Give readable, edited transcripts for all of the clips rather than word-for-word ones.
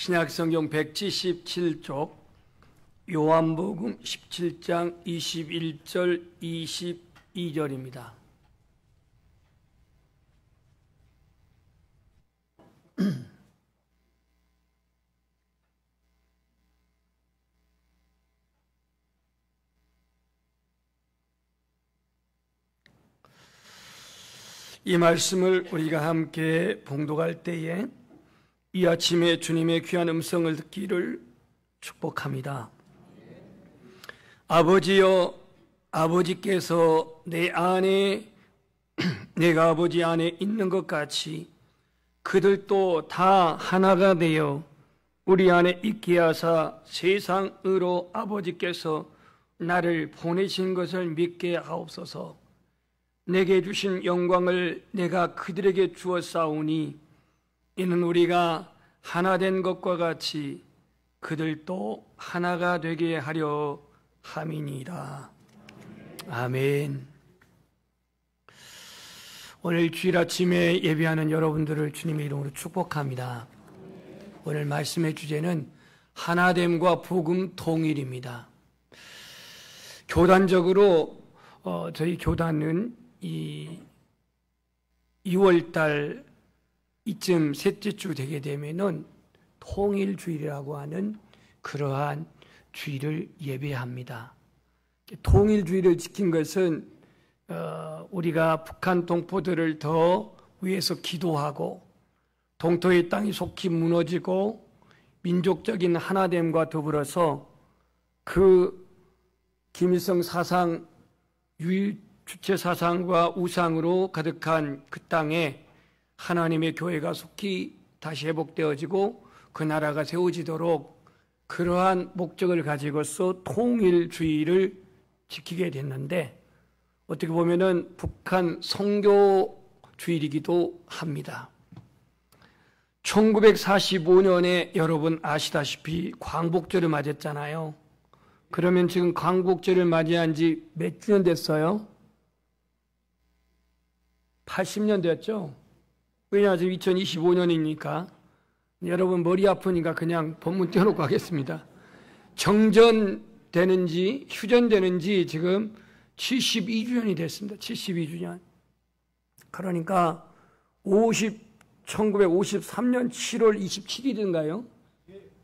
신약성경 177쪽 요한복음 17장 21절 22절입니다. 이 말씀을 우리가 함께 봉독할 때에 이 아침에 주님의 귀한 음성을 듣기를 축복합니다. 아버지여, 아버지께서 내 안에 내가 아버지 안에 있는 것 같이 그들도 다 하나가 되어 우리 안에 있게 하사 세상으로 아버지께서 나를 보내신 것을 믿게 하옵소서. 내게 주신 영광을 내가 그들에게 주었사오니 이는 우리가 하나 된 것과 같이 그들도 하나가 되게 하려 함이니이다. 아멘. 오늘 주일 아침에 예배하는 여러분들을 주님의 이름으로 축복합니다. 오늘 말씀의 주제는 하나됨과 복음 통일입니다. 교단적으로 저희 교단은 이 2월달 이쯤 셋째 주 되게 되면은 통일주일이라고 하는 그러한 주일을 예배합니다. 통일주일을 지킨 것은 우리가 북한 동포들을 더 위해서 기도하고 동토의 땅이 속히 무너지고 민족적인 하나됨과 더불어서 그 김일성 사상 주체 사상과 우상으로 가득한 그 땅에 하나님의 교회가 속히 다시 회복되어지고 그 나라가 세워지도록 그러한 목적을 가지고서 통일주의를 지키게 됐는데 어떻게 보면은 북한 성교주의이기도 합니다. 1945년에 여러분 아시다시피 광복절을 맞았잖아요. 그러면 지금 광복절을 맞이한 지 몇 주년 됐어요? 80년 됐죠? 왜냐, 지금 2025년이니까. 여러분 머리 아프니까 그냥 본문 띄워놓고 하겠습니다. 정전되는지 휴전되는지 지금 72주년이 됐습니다. 72주년. 그러니까 1953년 7월 27일인가요?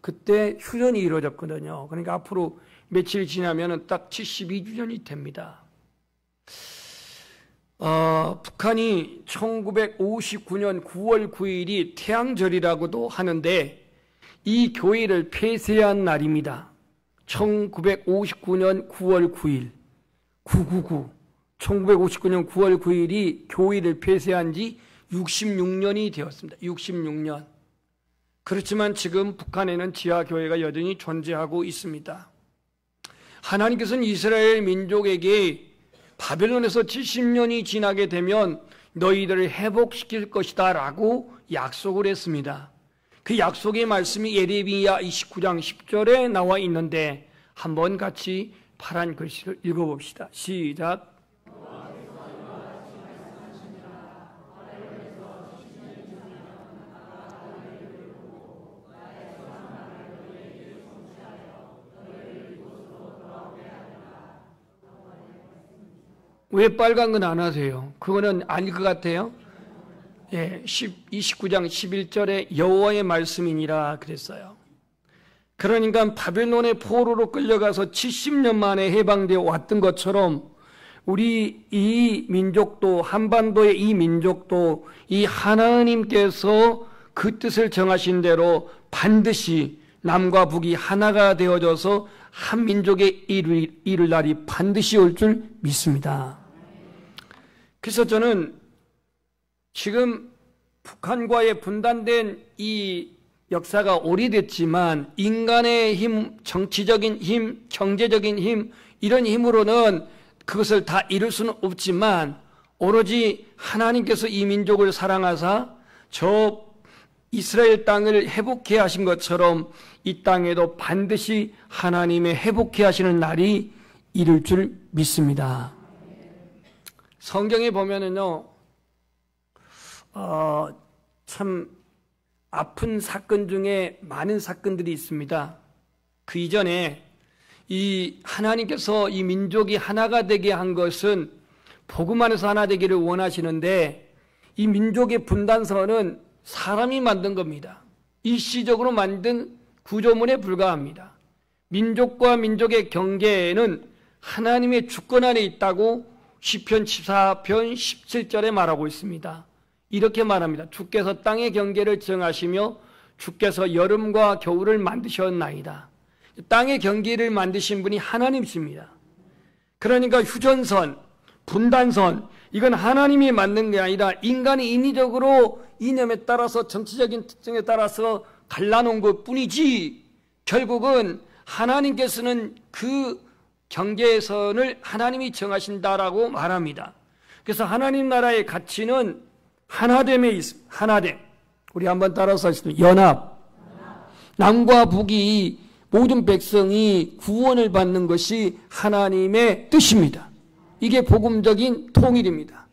그때 휴전이 이루어졌거든요. 그러니까 앞으로 며칠 지나면 딱 72주년이 됩니다. 북한이 1959년 9월 9일이 태양절이라고도 하는데 이 교회를 폐쇄한 날입니다. 1959년 9월 9일 999 1959년 9월 9일이 교회를 폐쇄한 지 66년이 되었습니다. 66년. 그렇지만 지금 북한에는 지하교회가 여전히 존재하고 있습니다. 하나님께서는 이스라엘 민족에게 바벨론에서 70년이 지나게 되면 너희들을 회복시킬 것이다 라고 약속을 했습니다. 그 약속의 말씀이 예레미야 29장 10절에 나와 있는데 한번 같이 파란 글씨를 읽어봅시다. 시작. 왜 빨간 건 안 하세요? 그거는 아닐 것 같아요. 예, 29장 11절에 여호와의 말씀이니라 그랬어요. 그러니까 바벨론의 포로로 끌려가서 70년 만에 해방되어 왔던 것처럼 우리 이 민족도, 한반도의 이 민족도 이 하나님께서 그 뜻을 정하신 대로 반드시 남과 북이 하나가 되어져서 한 민족의 이룰 날이 반드시 올 줄 믿습니다. 그래서 저는 지금 북한과의 분단된 이 역사가 오래됐지만 인간의 힘, 정치적인 힘, 경제적인 힘, 이런 힘으로는 그것을 다 이룰 수는 없지만 오로지 하나님께서 이 민족을 사랑하사 저 이스라엘 땅을 회복해 하신 것처럼 이 땅에도 반드시 하나님의 회복해 하시는 날이 이룰 줄 믿습니다. 성경에 보면은요, 참 아픈 사건 중에 많은 사건들이 있습니다. 그 이전에 이 하나님께서 이 민족이 하나가 되게 한 것은 복음 안에서 하나 되기를 원하시는데, 이 민족의 분단선은 사람이 만든 겁니다. 일시적으로 만든 구조물에 불과합니다. 민족과 민족의 경계에는 하나님의 주권 안에 있다고 시편 14편 17절에 말하고 있습니다. 이렇게 말합니다. 주께서 땅의 경계를 정하시며 주께서 여름과 겨울을 만드셨나이다. 땅의 경계를 만드신 분이 하나님이십니다. 그러니까 휴전선, 분단선, 이건 하나님이 만든 게 아니라 인간이 인위적으로 이념에 따라서 정치적인 특징에 따라서 갈라놓은 것 뿐이지, 결국은 하나님께서는 그 경계선을 하나님이 정하신다라고 말합니다. 그래서 하나님 나라의 가치는 하나됨에 있습니다. 하나됨. 우리 한번 따라서 하겠습니다. 연합. 남과 북이 모든 백성이 구원을 받는 것이 하나님의 뜻입니다. 이게 복음적인 통일입니다.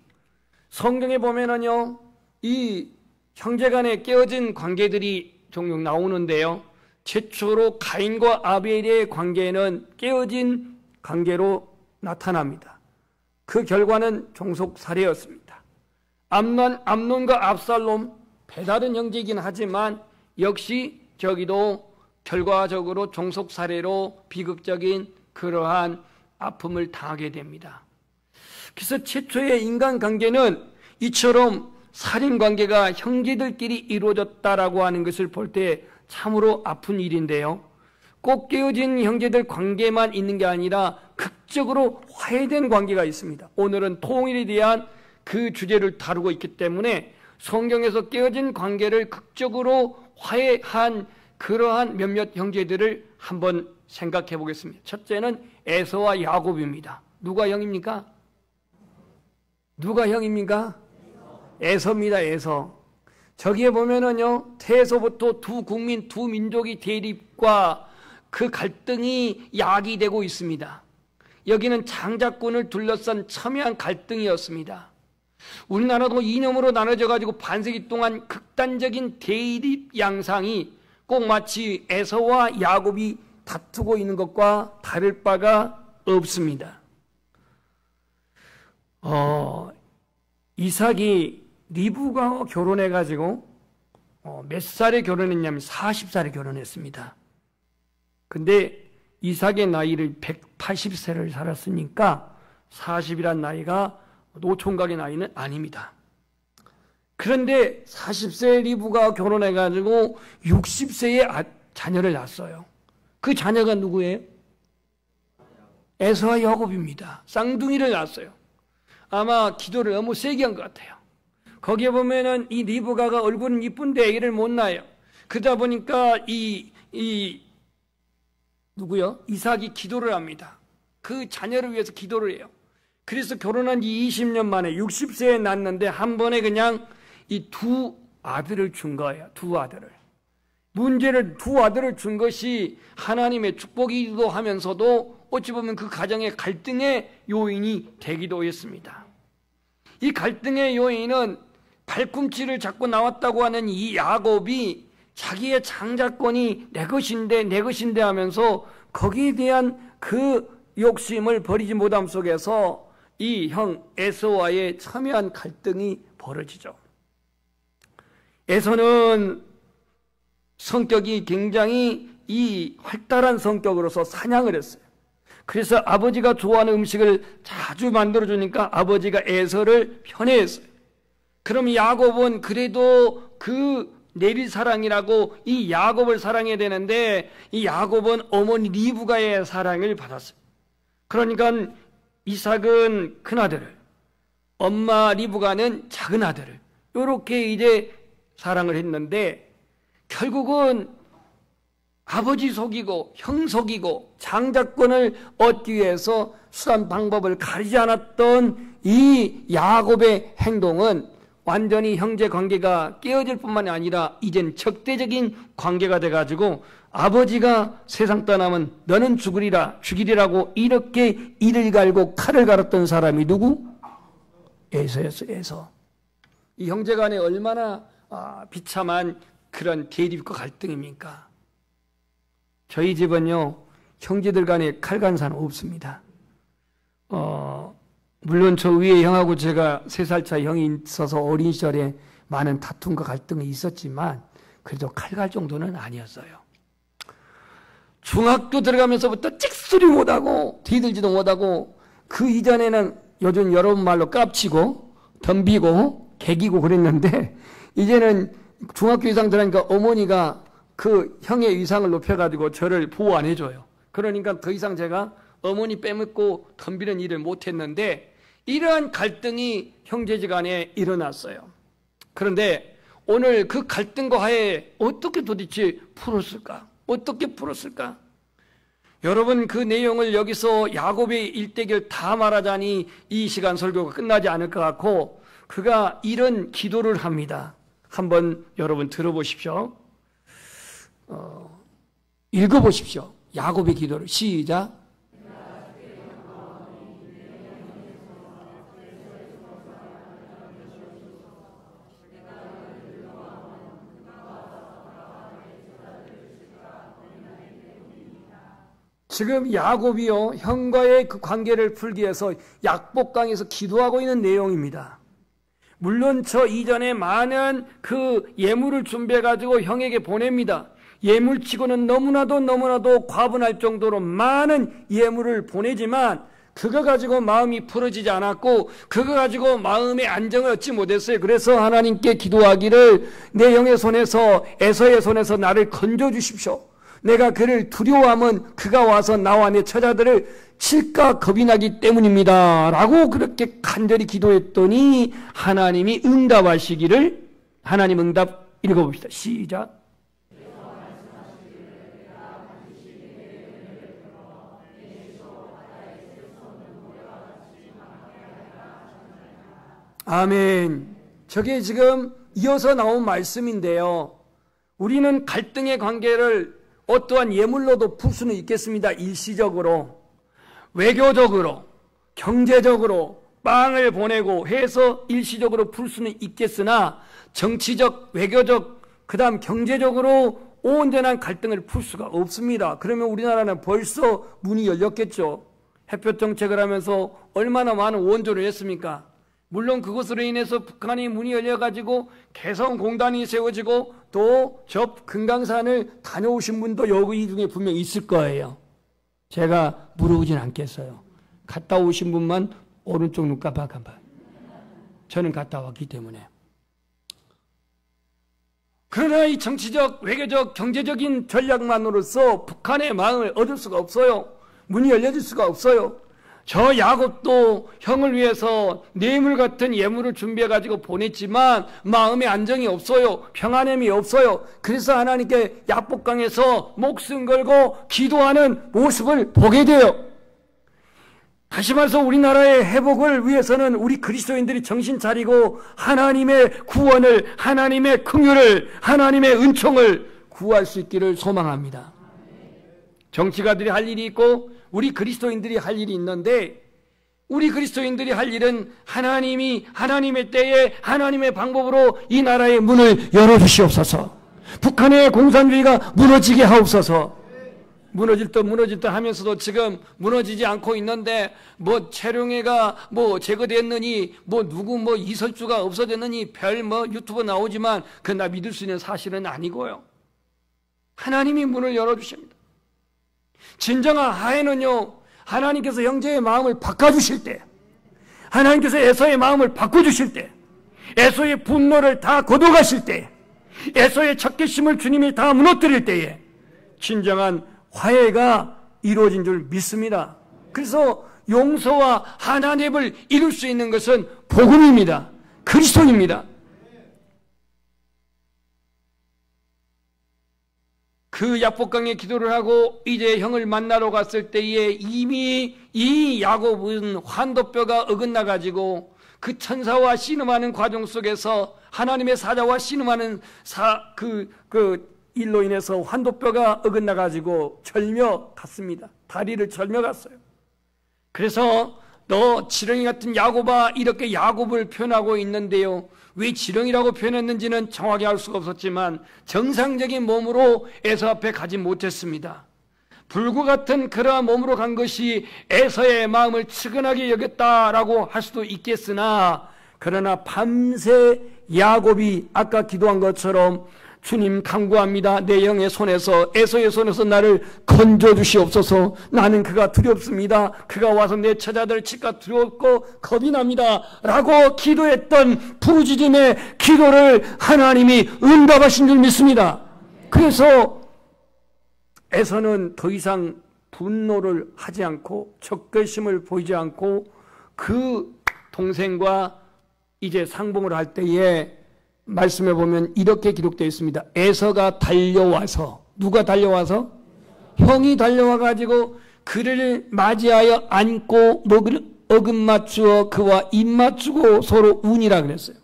성경에 보면은요, 이 형제간에 깨어진 관계들이 종종 나오는데요, 최초로 가인과 아벨의 관계는 깨어진 관계로 나타납니다. 그 결과는 종속살해였습니다. 암논과 압살롬, 배다른 형제이긴 하지만 역시 저기도 결과적으로 종속살해로 비극적인 그러한 아픔을 당하게 됩니다. 그래서 최초의 인간관계는 이처럼 살인관계가 형제들끼리 이루어졌다라고 하는 것을 볼 때 참으로 아픈 일인데요, 꼭 깨어진 형제들 관계만 있는 게 아니라 극적으로 화해된 관계가 있습니다. 오늘은 통일에 대한 그 주제를 다루고 있기 때문에 성경에서 깨어진 관계를 극적으로 화해한 그러한 몇몇 형제들을 한번 생각해 보겠습니다. 첫째는 에서와 야곱입니다. 누가 형입니까? 누가 형입니까? 에서입니다. 에서. 저기에 보면은요, 태에서부터 두 국민, 두 민족이 대립과 그 갈등이 야기되고 있습니다. 여기는 장자권을 둘러싼 첨예한 갈등이었습니다. 우리나라도 이념으로 나눠져 가지고 반세기 동안 극단적인 대립 양상이 꼭 마치 에서와 야곱이 다투고 있는 것과 다를 바가 없습니다. 이삭이 리브가와 결혼해 가지고 몇 살에 결혼했냐면 40살에 결혼했습니다. 근데 이삭의 나이를 180세를 살았으니까 40이란 나이가 노총각의 나이는 아닙니다. 그런데 40세 리브가 결혼해가지고 60세에 자녀를 낳았어요. 그 자녀가 누구예요? 에서와 야곱입니다. 쌍둥이를 낳았어요. 아마 기도를 너무 세게 한 것 같아요. 거기에 보면은 이 리브가가 얼굴은 이쁜데 애를 못 낳아요. 그러다 보니까 누구요? 이삭이 기도를 합니다. 그 자녀를 위해서 기도를 해요. 그래서 결혼한 지 20년 만에 60세에 낳았는데 한 번에 그냥 이 두 아들을 준 거예요. 두 아들을. 문제는 두 아들을 준 것이 하나님의 축복이기도 하면서도 어찌 보면 그 가정의 갈등의 요인이 되기도 했습니다. 이 갈등의 요인은 발꿈치를 잡고 나왔다고 하는 이 야곱이 자기의 장자권이 내 것인데 하면서 거기에 대한 그 욕심을 버리지 못함 속에서 이 형 에서와의 첨예한 갈등이 벌어지죠. 에서는 성격이 굉장히 이 활달한 성격으로서 사냥을 했어요. 그래서 아버지가 좋아하는 음식을 자주 만들어주니까 아버지가 에서를 편애했어요. 그럼 야곱은 그래도 그 내리사랑이라고 이 야곱을 사랑해야 되는데 이 야곱은 어머니 리브가의 사랑을 받았어요. 그러니까 이삭은 큰아들을, 엄마 리브가는 작은 아들을 이렇게 이제 사랑을 했는데 결국은 아버지 속이고 형 속이고 장자권을 얻기 위해서 수단 방법을 가리지 않았던 이 야곱의 행동은 완전히 형제 관계가 깨어질 뿐만이 아니라 이젠 적대적인 관계가 돼가지고 아버지가 세상 떠나면 너는 죽이리라고 이렇게 이를 갈고 칼을 갈았던 사람이 누구? 에서였어요. 에서. 이 형제간에 얼마나 비참한 그런 대립과 갈등입니까? 저희 집은요, 형제들 간에 칼간사는 없습니다. 물론 저 위에 형하고 제가 3살 차 형이 있어서 어린 시절에 많은 다툼과 갈등이 있었지만 그래도 칼갈 정도는 아니었어요. 중학교 들어가면서부터 찍소리 못하고 뒤들지도 못하고 그 이전에는 요즘 여러분 말로 깝치고 덤비고 개기고 그랬는데 이제는 중학교 이상 들어가니까 어머니가 그 형의 위상을 높여가지고 저를 보호 안 해줘요. 그러니까 더 이상 제가 어머니 빼먹고 덤비는 일을 못했는데 이러한 갈등이 형제지간에 일어났어요. 그런데 오늘 그 갈등과 화해 어떻게 도대체 풀었을까? 어떻게 풀었을까? 여러분 그 내용을 여기서 야곱의 일대기를 다 말하자니 이 시간 설교가 끝나지 않을 것 같고 그가 이런 기도를 합니다. 한번 여러분 들어보십시오. 읽어보십시오. 야곱의 기도를 시작. 지금 야곱이요 형과의 그 관계를 풀기 위해서 약복강에서 기도하고 있는 내용입니다. 물론 저 이전에 많은 그 예물을 준비해 가지고 형에게 보냅니다. 예물치고는 너무나도 과분할 정도로 많은 예물을 보내지만 그거 가지고 마음이 풀어지지 않았고 그거 가지고 마음의 안정을 얻지 못했어요. 그래서 하나님께 기도하기를 내 영의 손에서 에서의 손에서 나를 건져 주십시오. 내가 그를 두려워하면 그가 와서 나와 내 처자들을 칠까 겁이 나기 때문입니다. 라고 그렇게 간절히 기도했더니 하나님이 응답하시기를 하나님 응답 읽어봅시다. 시작. 아멘. 저게 지금 이어서 나온 말씀인데요. 우리는 갈등의 관계를 어떠한 예물로도 풀 수는 있겠습니다. 일시적으로, 외교적으로, 경제적으로 빵을 보내고 해서 일시적으로 풀 수는 있겠으나 정치적, 외교적, 그 다음 경제적으로 온전한 갈등을 풀 수가 없습니다. 그러면 우리나라는 벌써 문이 열렸겠죠. 햇볕 정책을 하면서 얼마나 많은 원조를 했습니까? 물론 그것으로 인해서 북한이 문이 열려가지고 개성공단이 세워지고 또 저 금강산을 다녀오신 분도 여기 중에 분명히 있을 거예요. 제가 물어보진 않겠어요. 갔다 오신 분만 오른쪽 눈 깜빡깜빡. 저는 갔다 왔기 때문에. 그러나 이 정치적, 외교적, 경제적인 전략만으로서 북한의 마음을 얻을 수가 없어요. 문이 열려질 수가 없어요. 저 야곱도 형을 위해서 뇌물 같은 예물을 준비해가지고 보냈지만 마음의 안정이 없어요. 평안함이 없어요. 그래서 하나님께 약복강에서 목숨 걸고 기도하는 모습을 보게 돼요. 다시 말해서 우리나라의 회복을 위해서는 우리 그리스도인들이 정신 차리고 하나님의 구원을, 하나님의 긍휼을, 하나님의 은총을 구할 수 있기를 소망합니다. 정치가들이 할 일이 있고 우리 그리스도인들이 할 일이 있는데 우리 그리스도인들이 할 일은 하나님이 하나님의 때에 하나님의 방법으로 이 나라의 문을 열어주시옵소서. 북한의 공산주의가 무너지게 하옵소서. 무너질 듯 하면서도 지금 무너지지 않고 있는데 뭐 최룡해가 뭐 제거됐느니 뭐 누구 뭐 이설주가 없어졌느니 별 뭐 유튜브 나오지만 그건 나 믿을 수 있는 사실은 아니고요. 하나님이 문을 열어주십니다. 진정한 화해는요, 하나님께서 형제의 마음을 바꿔주실 때, 하나님께서 에서의 마음을 바꿔주실 때, 에서의 분노를 다 거둬가실 때, 에서의 적개심을 주님이 다 무너뜨릴 때에 진정한 화해가 이루어진 줄 믿습니다. 그래서 용서와 하나님을 이룰 수 있는 것은 복음입니다. 그리스도입니다. 그 약복강에 기도를 하고 이제 형을 만나러 갔을 때에 이미 이 야곱은 환도뼈가 어긋나가지고 그 천사와 씨름하는 과정 속에서 하나님의 사자와 씨름하는 그 일로 인해서 환도뼈가 어긋나가지고 절며 갔습니다. 다리를 절며 갔어요. 그래서 너 지렁이 같은 야곱아 이렇게 야곱을 표현하고 있는데요. 왜 지렁이라고 표현했는지는 정확히 알 수가 없었지만 정상적인 몸으로 에서 앞에 가지 못했습니다. 불구 같은 그러한 몸으로 간 것이 에서의 마음을 측은하게 여겼다라고 할 수도 있겠으나, 그러나 밤새 야곱이 아까 기도한 것처럼 주님 간구합니다. 내 영의 손에서, 에서의 손에서 나를 건져주시옵소서. 나는 그가 두렵습니다. 그가 와서 내 처자들을 칠까 두렵고 겁이 납니다 라고 기도했던 부르짖음의 기도를 하나님이 응답하신 줄 믿습니다. 그래서 에서는 더 이상 분노를 하지 않고 적개심을 보이지 않고 그 동생과 이제 상봉을 할 때에 말씀에 보면 이렇게 기록되어 있습니다. 에서가 달려와서, 누가 달려와서? 형이 달려와 가지고 그를 맞이하여 안고 목을 어긋맞추어 그와 입맞추고 서로 운이라 그랬어요.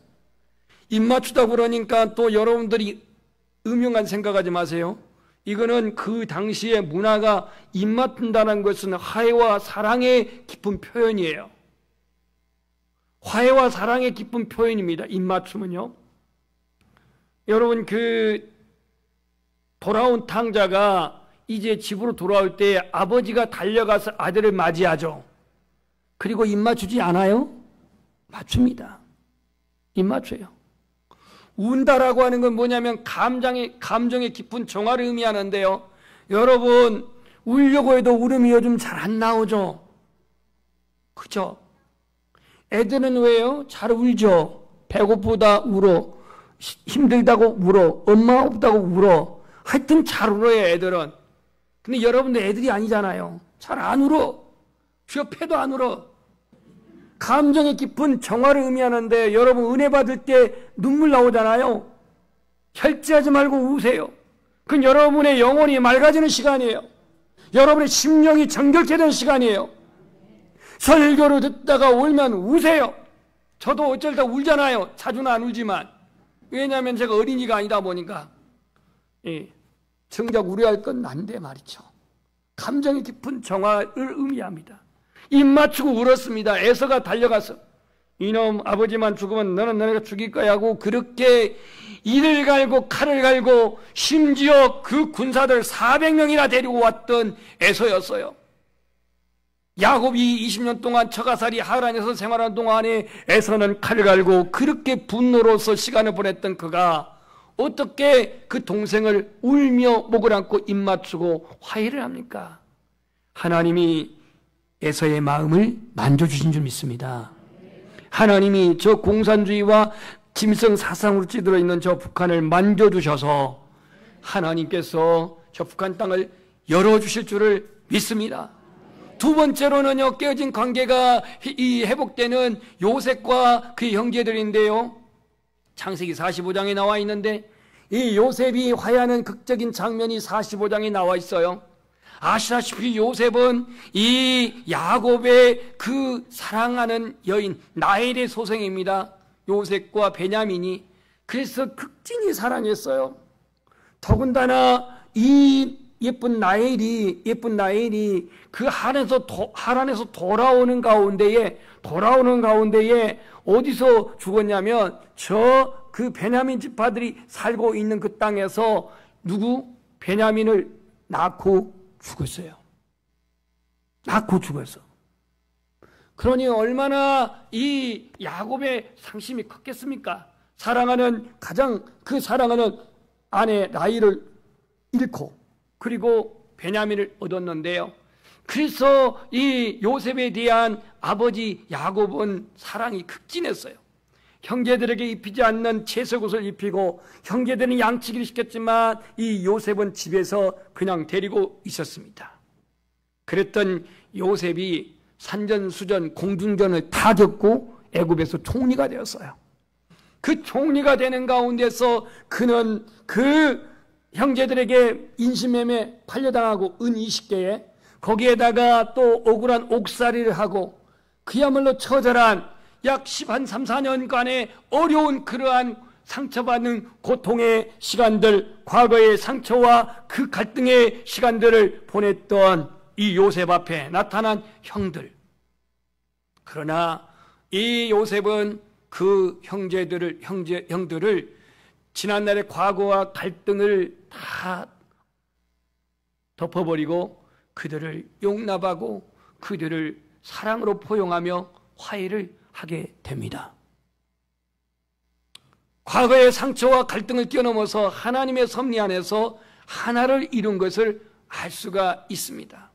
입맞추다 그러니까 또 여러분들이 음흉한 생각하지 마세요. 이거는 그 당시의 문화가 입맞춘다는 것은 화해와 사랑의 깊은 표현이에요. 화해와 사랑의 깊은 표현입니다. 입맞춤은요. 여러분, 그 돌아온 탕자가 이제 집으로 돌아올 때 아버지가 달려가서 아들을 맞이하죠. 그리고 입맞추지 않아요? 맞춥니다. 입맞춰요. 운다라고 하는 건 뭐냐면 감정의 깊은 정화를 의미하는데요. 여러분, 울려고 해도 울음이 요즘 잘 안 나오죠? 그죠? 애들은 왜요? 잘 울죠? 배고프다 울어. 힘들다고 울어. 엄마 없다고 울어. 하여튼 잘 울어요, 애들은. 근데 여러분들 애들이 아니잖아요. 잘 안 울어. 옆에도 안 울어. 감정의 깊은 정화를 의미하는데, 여러분 은혜 받을 때 눈물 나오잖아요. 혈지하지 말고 우세요. 그건 여러분의 영혼이 맑아지는 시간이에요. 여러분의 심령이 정결케 되는 시간이에요. 설교를 듣다가 울면 우세요. 저도 어쩔 때 울잖아요. 자주는 안 울지만. 왜냐하면 제가 어린이가 아니다 보니까. 정작 우려할 건 난데 말이죠. 감정이 깊은 정화를 의미합니다. 입 맞추고 울었습니다. 에서가 달려가서 이놈 아버지만 죽으면 너는 너네가 죽일 거야 하고 그렇게 이를 갈고 칼을 갈고 심지어 그 군사들 400명이나 데리고 왔던 에서였어요. 야곱이 20년 동안 처가살이 하란에서 생활하는 동안에 에서는 칼을 갈고 그렇게 분노로서 시간을 보냈던 그가 어떻게 그 동생을 울며 목을 안고 입 맞추고 화해를 합니까? 하나님이 에서의 마음을 만져주신 줄 믿습니다. 하나님이 저 공산주의와 김일성 사상으로 찌들어 있는 저 북한을 만져주셔서 하나님께서 저 북한 땅을 열어주실 줄을 믿습니다. 두 번째로는요, 깨어진 관계가 회복되는 요셉과 그의 형제들인데요. 창세기 45장에 나와 있는데 이 요셉이 화해하는 극적인 장면이 45장에 나와 있어요. 아시다시피 요셉은 이 야곱의 그 사랑하는 여인 라헬의 소생입니다. 요셉과 베냐민이. 그래서 극진히 사랑했어요. 더군다나 이 예쁜 라헬이 그 하란에서 돌아오는 가운데에 어디서 죽었냐면 저 그 베냐민 지파들이 살고 있는 그 땅에서 베냐민을 낳고 죽었어요. 낳고 죽었어. 그러니 얼마나 이 야곱의 상심이 컸겠습니까? 사랑하는 아내 라헬을 잃고 그리고 베냐민을 얻었는데요. 그래서 이 요셉에 대한 아버지 야곱은 사랑이 극진했어요. 형제들에게 입히지 않는 채색옷을 입히고 형제들은 양치기를 시켰지만 이 요셉은 집에서 그냥 데리고 있었습니다. 그랬던 요셉이 산전수전 공중전을 다 겪고 애굽에서 총리가 되었어요. 그 총리가 되는 가운데서 그는 그 형제들에게 인신매매 팔려당하고 은 20개에 거기에다가 또 억울한 옥살이를 하고 그야말로 처절한 약 3, 4년간의 어려운 그러한 상처받는 고통의 시간들, 과거의 상처와 그 갈등의 시간들을 보냈던 이 요셉 앞에 나타난 형들. 그러나 이 요셉은 그 형들을 지난날의 과거와 갈등을 다 덮어버리고 그들을 용납하고 그들을 사랑으로 포용하며 화해를 하게 됩니다. 과거의 상처와 갈등을 뛰어넘어서 하나님의 섭리 안에서 하나를 이룬 것을 알 수가 있습니다.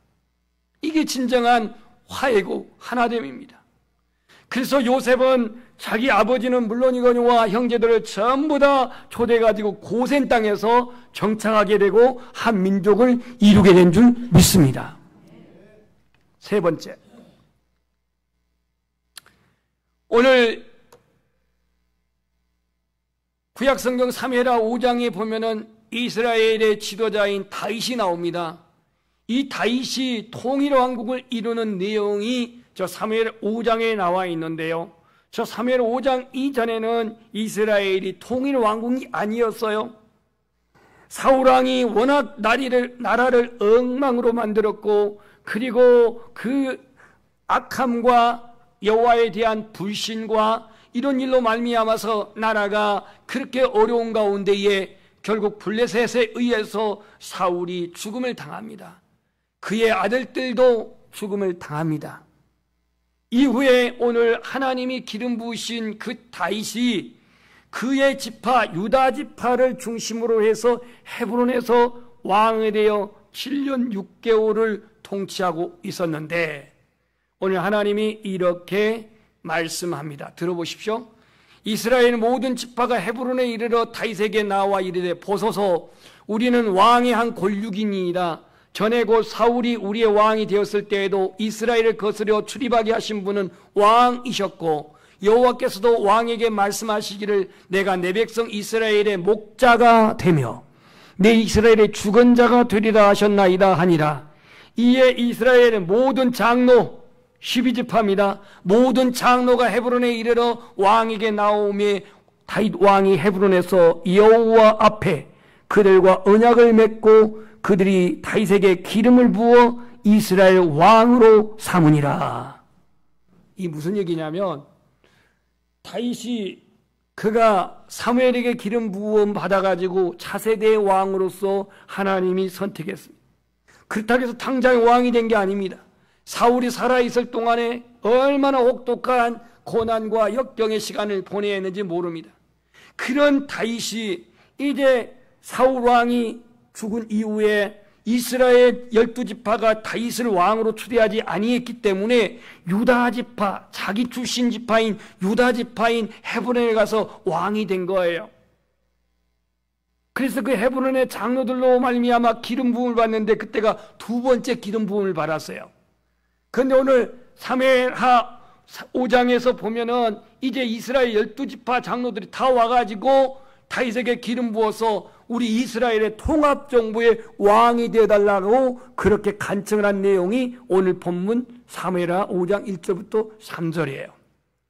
이게 진정한 화해고 하나됨입니다. 그래서 요셉은 자기 아버지는 물론이거니와 형제들을 전부 다 초대해가지고 고센 땅에서 정착하게 되고 한 민족을 이루게 된 줄 믿습니다. 세 번째, 오늘 구약성경 사무엘하 5장에 보면은 이스라엘의 지도자인 다윗이 나옵니다. 이 다윗이 통일 왕국을 이루는 내용이 저 사무엘 5장에 나와 있는데요. 저 사무엘 5장 이전에는 이스라엘이 통일 왕국이 아니었어요. 사울왕이 워낙 나라를 엉망으로 만들었고, 그리고 그 악함과 여호와에 대한 불신과 이런 일로 말미암아서 나라가 그렇게 어려운 가운데에 결국 블레셋에 의해서 사울이 죽음을 당합니다. 그의 아들들도 죽음을 당합니다. 이후에 오늘 하나님이 기름 부으신 그 다윗이 그의 지파 유다 지파를 중심으로 해서 헤브론에서 왕이 되어 7년 6개월을 통치하고 있었는데, 오늘 하나님이 이렇게 말씀합니다. 들어보십시오. 이스라엘 모든 지파가 헤브론에 이르러 다윗에게 나와 이르되, 보소서, 우리는 왕의 한 골육이니이다. 전에 곧 사울이 우리의 왕이 되었을 때에도 이스라엘을 거스려 출입하게 하신 분은 왕이셨고, 여호와께서도 왕에게 말씀하시기를 내가 내 백성 이스라엘의 목자가 되며 내 이스라엘의 주건자가 되리라 하셨나이다 하니라. 이에 이스라엘의 모든 장로 12지파입니다. 모든 장로가 헤브론에 이르러 왕에게 나오매 다윗 왕이 헤브론에서 여호와 앞에 그들과 언약을 맺고 그들이 다윗에게 기름을 부어 이스라엘 왕으로 삼으니라. 이 무슨 얘기냐면, 다윗이 그가 사무엘에게 기름 부음 받아가지고 차세대의 왕으로서 하나님이 선택했습니다. 그렇다고 해서 당장 왕이 된 게 아닙니다. 사울이 살아있을 동안에 얼마나 혹독한 고난과 역경의 시간을 보내야 했는지 모릅니다. 그런 다윗이 이제 사울 왕이 죽은 이후에 이스라엘 12지파가 다윗을 왕으로 추대하지 아니했기 때문에 유다지파, 자기 출신 지파인 유다지파인 헤브론에 가서 왕이 된 거예요. 그래서 그 헤브론의 장로들로 말미암아 기름 부음을 받는데, 그때가 두 번째 기름 부음을 받았어요. 그런데 오늘 사무엘하 5장에서 보면은 이제 이스라엘 12지파 장로들이 다 와가지고 다윗에게 기름 부어서 우리 이스라엘의 통합정부의 왕이 되어달라고 그렇게 간청을 한 내용이 오늘 본문 사무엘하 5장 1절부터 3절이에요.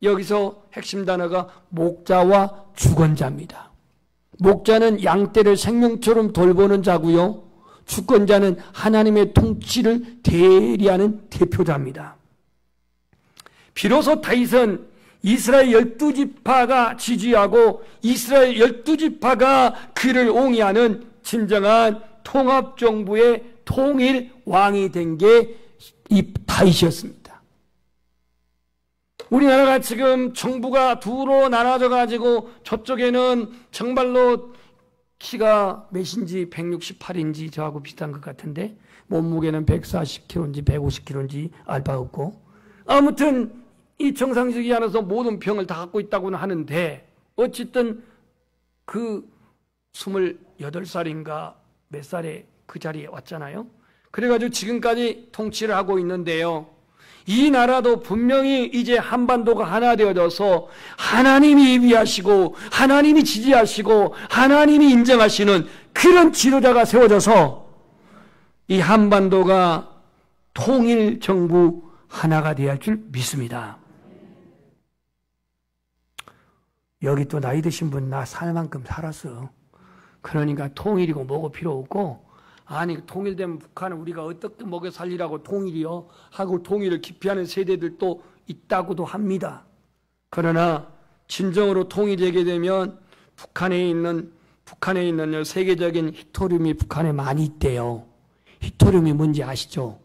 여기서 핵심 단어가 목자와 주건자입니다. 목자는 양떼를 생명처럼 돌보는 자고요, 주권자는 하나님의 통치를 대리하는 대표자입니다. 비로소 다윗은 이스라엘 12지파가 지지하고 이스라엘 12지파가 그를 옹이하는 진정한 통합정부의 통일 왕이 된 게 이 다윗이었습니다. 우리나라가 지금 정부가 두로 나눠져 가지고 저쪽에는 정말로 키가 몇인지 168인지 저하고 비슷한 것 같은데, 몸무게는 140kg인지 150kg인지 알 바 없고, 아무튼 이 정상적이지 않아서 모든 병을 다 갖고 있다고는 하는데, 어쨌든 그 28살인가 몇 살에 그 자리에 왔잖아요. 그래가지고 지금까지 통치를 하고 있는데요, 이 나라도 분명히 이제 한반도가 하나 되어져서 하나님이 위하시고 하나님이 지지하시고 하나님이 인정하시는 그런 지도자가 세워져서 이 한반도가 통일 정부 하나가 되어야 할 줄 믿습니다. 여기 또 나이 드신 분, 나 살 만큼 살았어. 그러니까 통일이고 뭐고 필요 없고, 아니 통일되면 북한은 우리가 어떻게 먹여 살리라고 통일이요 하고 통일을 기피하는 세대들도 있다고도 합니다. 그러나 진정으로 통일되게 되면 북한에 있는 세계적인 히토리움이 북한에 많이 있대요. 히토리움이 뭔지 아시죠?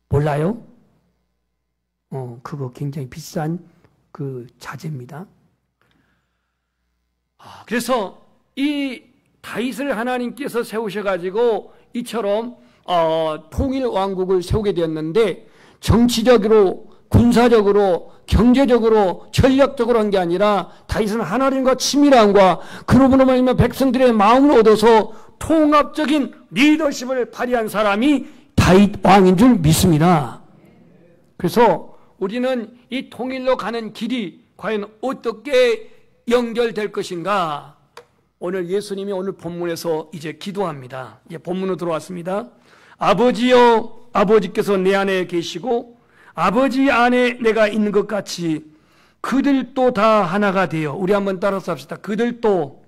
몰라요? 그거 굉장히 비싼 그 자재입니다. 그래서 이 다윗을 하나님께서 세우셔가지고 이처럼 통일 왕국을 세우게 되었는데, 정치적으로, 군사적으로, 경제적으로, 전략적으로 한 게 아니라 다윗은 하나님과 친밀함과 그로부터 말미암아 백성들의 마음을 얻어서 통합적인 리더십을 발휘한 사람이 다윗 왕인 줄 믿습니다. 그래서 우리는 이 통일로 가는 길이 과연 어떻게 연결될 것인가? 오늘 예수님이 오늘 본문에서 이제 기도합니다. 이제 본문으로 들어왔습니다. 아버지여, 아버지께서 내 안에 계시고 아버지 안에 내가 있는 것 같이 그들도 다 하나가 되어, 우리 한번 따라서 합시다. 그들도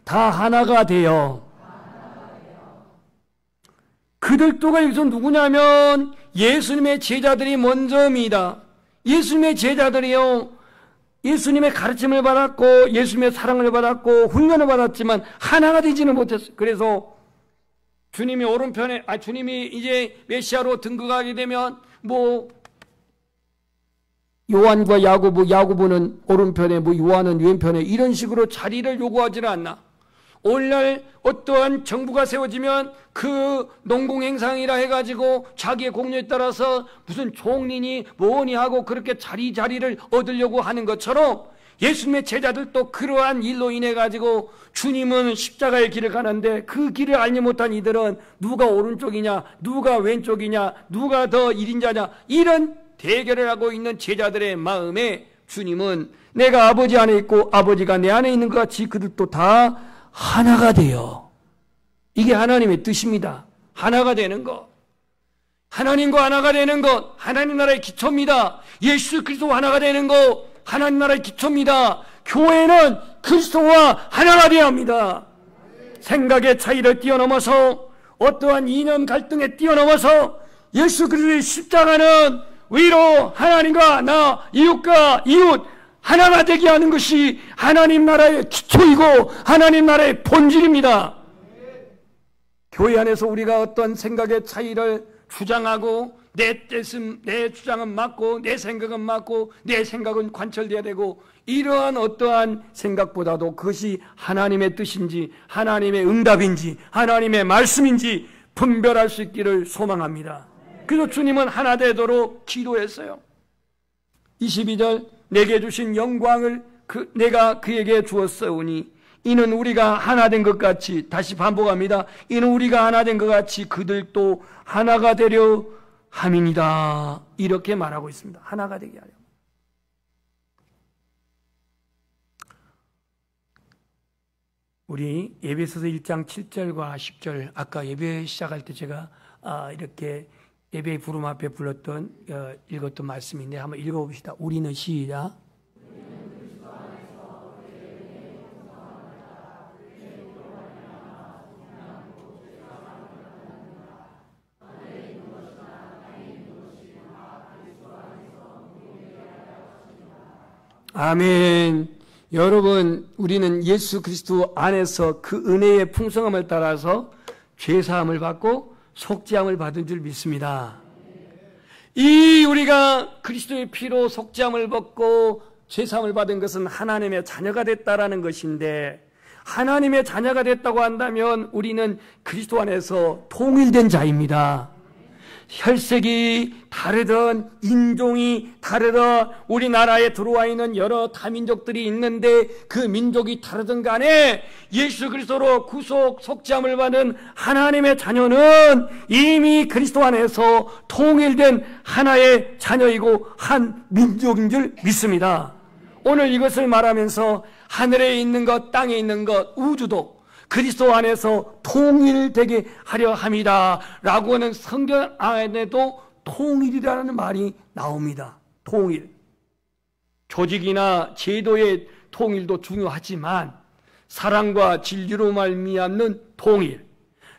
다 하나가 되어. 그들도가 여기서 누구냐면 예수님의 제자들이 먼저입니다. 예수님의 제자들이요, 예수님의 가르침을 받았고 예수님의 사랑을 받았고 훈련을 받았지만 하나가 되지는 못했어요. 그래서 주님이 오른편에, 주님이 이제 메시아로 등극하게 되면 요한과 야고보는 오른편에, 요한은 왼편에, 이런 식으로 자리를 요구하지는 않나. 오늘날 어떠한 정부가 세워지면 그 농공행상이라 해가지고 자기의 공로에 따라서 무슨 종리니 뭐니 하고 그렇게 자리를 얻으려고 하는 것처럼 예수님의 제자들도 그러한 일로 인해 가지고 주님은 십자가의 길을 가는데 그 길을 알지 못한 이들은 누가 오른쪽이냐, 누가 왼쪽이냐, 누가 더 1인자냐, 이런 대결을 하고 있는 제자들의 마음에 주님은 내가 아버지 안에 있고 아버지가 내 안에 있는 것 같이 그들도 다 하나가 돼요. 이게 하나님의 뜻입니다. 하나가 되는 것, 하나님과 하나가 되는 것, 하나님 나라의 기초입니다. 예수 그리스도와 하나가 되는 것, 하나님 나라의 기초입니다. 교회는 그리스도와 하나가 되어야 합니다. 생각의 차이를 뛰어넘어서, 어떠한 이념 갈등에 뛰어넘어서 예수 그리스도의 십자가는 위로 하나님과 나, 이웃과 이웃 하나가 되게 하는 것이 하나님 나라의 기초이고 하나님 나라의 본질입니다. 교회 안에서 우리가 어떤 생각의 차이를 주장하고 내 주장은 맞고 내 생각은 맞고 내 생각은 관철돼야 되고, 이러한 어떠한 생각보다도 그것이 하나님의 뜻인지 하나님의 응답인지 하나님의 말씀인지 분별할 수 있기를 소망합니다. 그래서 주님은 하나 되도록 기도했어요. 22절, 내게 주신 영광을 내가 그에게 주었사오니 이는 우리가 하나 된 것 같이, 다시 반복합니다. 이는 우리가 하나 된 것 같이 그들도 하나가 되려 함이니라. 이렇게 말하고 있습니다. 하나가 되게 하려. 우리 에베소서 1장 7절과 10절, 아까 예배 시작할 때 제가 이렇게 예배 부름 앞에 불렀던 읽었던 말씀인데 한번 읽어봅시다. 우리는 시작. 아멘. 여러분, 우리는 예수 그리스도 안에서 그 은혜의 풍성함을 따라서 죄사함을 받고 속죄함을 받은 줄 믿습니다. 이 우리가 그리스도의 피로 속죄함을 받고 죄사함을 받은 것은 하나님의 자녀가 됐다라는 것인데, 하나님의 자녀가 됐다고 한다면 우리는 그리스도 안에서 통일된 자입니다. 혈색이 다르든 인종이 다르든 우리나라에 들어와 있는 여러 다민족들이 있는데 그 민족이 다르든 간에 예수 그리스도로 구속 속죄함을 받은 하나님의 자녀는 이미 그리스도 안에서 통일된 하나의 자녀이고 한 민족인 줄 믿습니다. 오늘 이것을 말하면서 하늘에 있는 것, 땅에 있는 것, 우주도 그리스도 안에서 통일되게 하려 함이다 라고 하는 성경 안에도 통일이라는 말이 나옵니다. 통일. 조직이나 제도의 통일도 중요하지만 사랑과 진리로 말미암는 통일,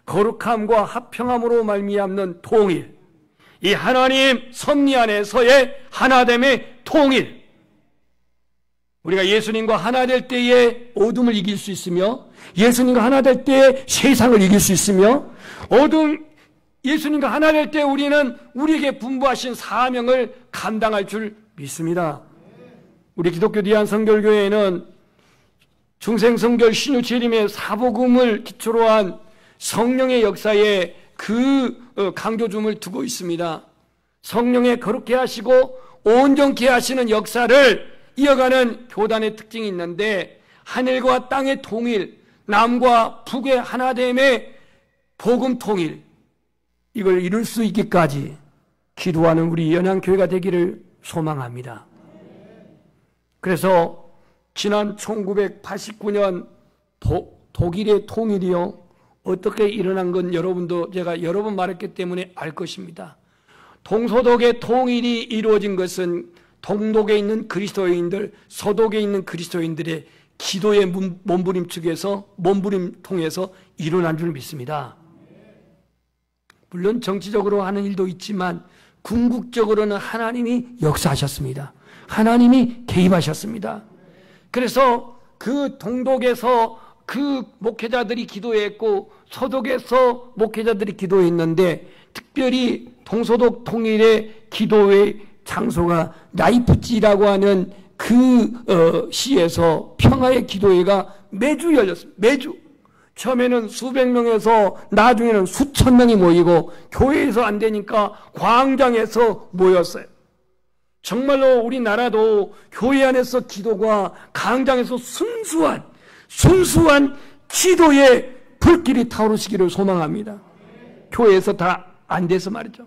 거룩함과 화평함으로 말미암는 통일, 이 하나님 섭리 안에서의 하나됨의 통일, 우리가 예수님과 하나 될 때에 어둠을 이길 수 있으며, 예수님과 하나 될 때에 세상을 이길 수 있으며, 예수님과 하나 될 때 우리는 우리에게 분부하신 사명을 감당할 줄 믿습니다. 우리 기독교 대한성결교회는 중생성결 신유체림의 사복음을 기초로 한 성령의 역사에 강조점을 두고 있습니다. 성령의 거룩해 하시고 온전케 하시는 역사를 이어가는 교단의 특징이 있는데, 하늘과 땅의 통일, 남과 북의 하나됨의 복음 통일, 이걸 이룰 수 있기까지 기도하는 우리 연양교회가 되기를 소망합니다. 그래서 지난 1989년 독일의 통일이요, 어떻게 일어난 건 여러분도 제가 여러 번 말했기 때문에 알 것입니다. 동서독의 통일이 이루어진 것은 동독에 있는 그리스도인들, 서독에 있는 그리스도인들의 기도의 몸부림 통해서 일어난 줄 믿습니다. 물론 정치적으로 하는 일도 있지만 궁극적으로는 하나님이 역사하셨습니다. 하나님이 개입하셨습니다. 그래서 그 동독에서 그 목회자들이 기도했고 서독에서 목회자들이 기도했는데, 특별히 동서독 통일의 기도의 장소가 라이프치히라고 하는 그 시에서 평화의 기도회가 매주 열렸습니다. 매주. 처음에는 수백 명에서 나중에는 수천 명이 모이고, 교회에서 안 되니까 광장에서 모였어요. 정말로 우리나라도 교회 안에서 기도가 광장에서 순수한 기도의 불길이 타오르시기를 소망합니다. 교회에서 다 안 돼서 말이죠.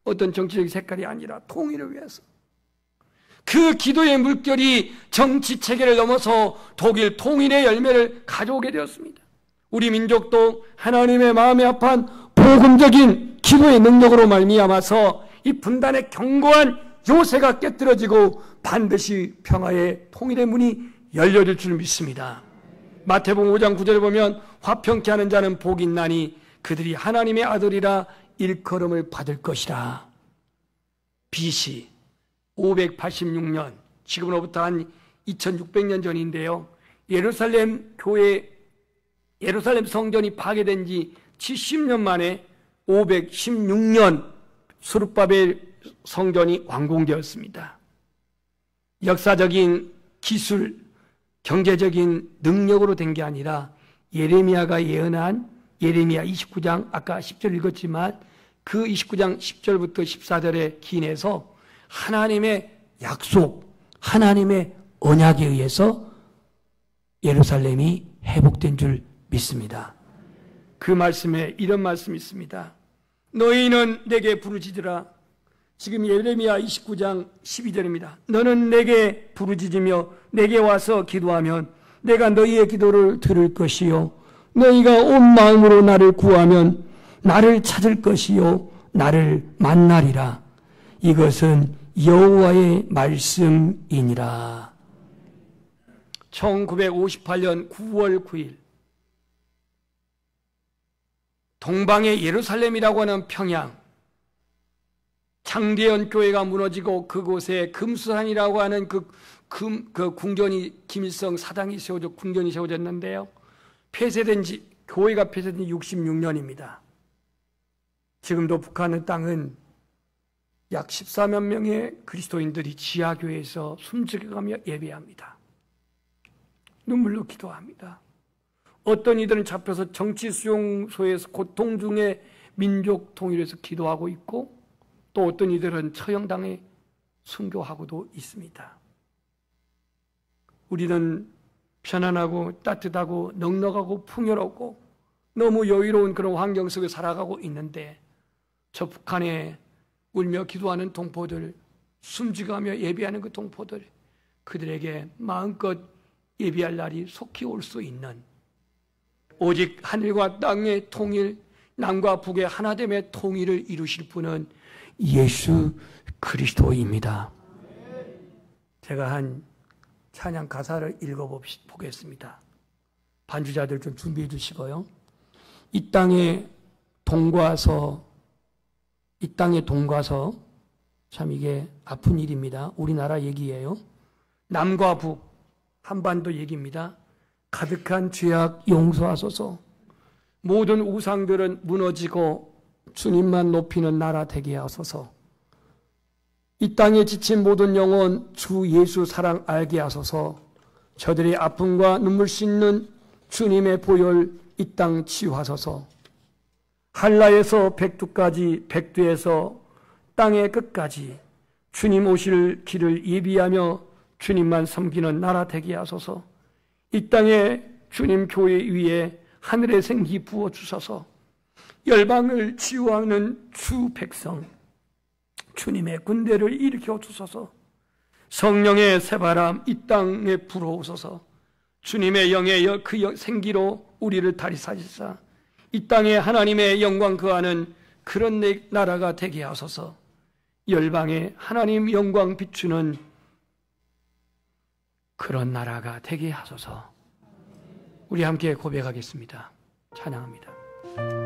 어떤 정치적인 색깔이 아니라 통일을 위해서. 그 기도의 물결이 정치 체계를 넘어서 독일 통일의 열매를 가져오게 되었습니다. 우리 민족도 하나님의 마음에 합한 복음적인 기도의 능력으로 말미암아서 이 분단의 견고한 요새가 깨뜨려지고 반드시 평화의 통일의 문이 열려질 줄 믿습니다. 마태복음 5장 9절에 보면 화평케 하는 자는 복이 있나니 그들이 하나님의 아들이라 일컬음을 받을 것이라. BC 586년, 지금으로부터 한 2600년 전인데요, 예루살렘 성전이 파괴된 지 70년 만에 516년 스룹바벨 성전이 완공되었습니다. 역사적인 기술, 경제적인 능력으로 된 게 아니라 예레미야가 예언한 예레미야 29장, 아까 10절 읽었지만 그 29장 10절부터 14절에 기인해서 하나님의 약속, 하나님의 언약에 의해서 예루살렘이 회복된 줄 믿습니다. 그 말씀에 이런 말씀이 있습니다. 너희는 내게 부르짖으라. 지금 예레미야 29장 12절입니다. 너는 내게 부르짖으며 내게 와서 기도하면 내가 너희의 기도를 들을 것이요, 너희가 온 마음으로 나를 구하면 나를 찾을 것이요 나를 만나리라. 이것은 여호와의 말씀이니라. 1958년 9월 9일 동방의 예루살렘이라고 하는 평양, 창대현 교회가 무너지고 그곳에 금수산이라고 하는 그 궁전이, 김일성 사당이 궁전이 세워졌는데요, 교회가 폐쇄된 지 66년입니다. 지금도 북한의 땅은 약 14만 명의 그리스도인들이 지하교회에서 숨죽여가며 예배합니다. 눈물로 기도합니다. 어떤 이들은 잡혀서 정치 수용소에서 고통 중에 민족 통일에서 기도하고 있고, 또 어떤 이들은 처형당해 순교하고도 있습니다. 우리는 편안하고 따뜻하고 넉넉하고 풍요롭고 너무 여유로운 그런 환경 속에 살아가고 있는데, 저 북한에 울며 기도하는 동포들, 숨죽여가며 예배하는 그 동포들, 그들에게 마음껏 예배할 날이 속히 올 수 있는, 오직 하늘과 땅의 통일, 남과 북의 하나됨의 통일을 이루실 분은 예수 그리스도입니다. 제가 한 찬양 가사를 읽어보겠습니다. 반주자들 좀 준비해 주시고요. 이 땅에 동과서, 참 이게 아픈 일입니다. 우리나라 얘기예요. 남과 북, 한반도 얘기입니다. 가득한 죄악 용서하소서. 모든 우상들은 무너지고 주님만 높이는 나라 되게 하소서. 이 땅에 지친 모든 영혼 주 예수 사랑 알게 하소서. 저들의 아픔과 눈물 씻는 주님의 보혈 이 땅 치유하소서. 한라에서 백두까지, 백두에서 땅의 끝까지 주님 오실 길을 예비하며 주님만 섬기는 나라 되게 하소서. 이 땅에 주님 교회 위에 하늘의 생기 부어주소서. 열방을 치유하는 주 백성 주님의 군대를 일으켜 주소서. 성령의 새바람 이 땅에 불어오소서. 주님의 영의 그 생기로 우리를 다리사시사 이 땅에 하나님의 영광 거하는 그런 나라가 되게 하소서. 열방에 하나님 영광 비추는 그런 나라가 되게 하소서. 우리 함께 고백하겠습니다. 찬양합니다.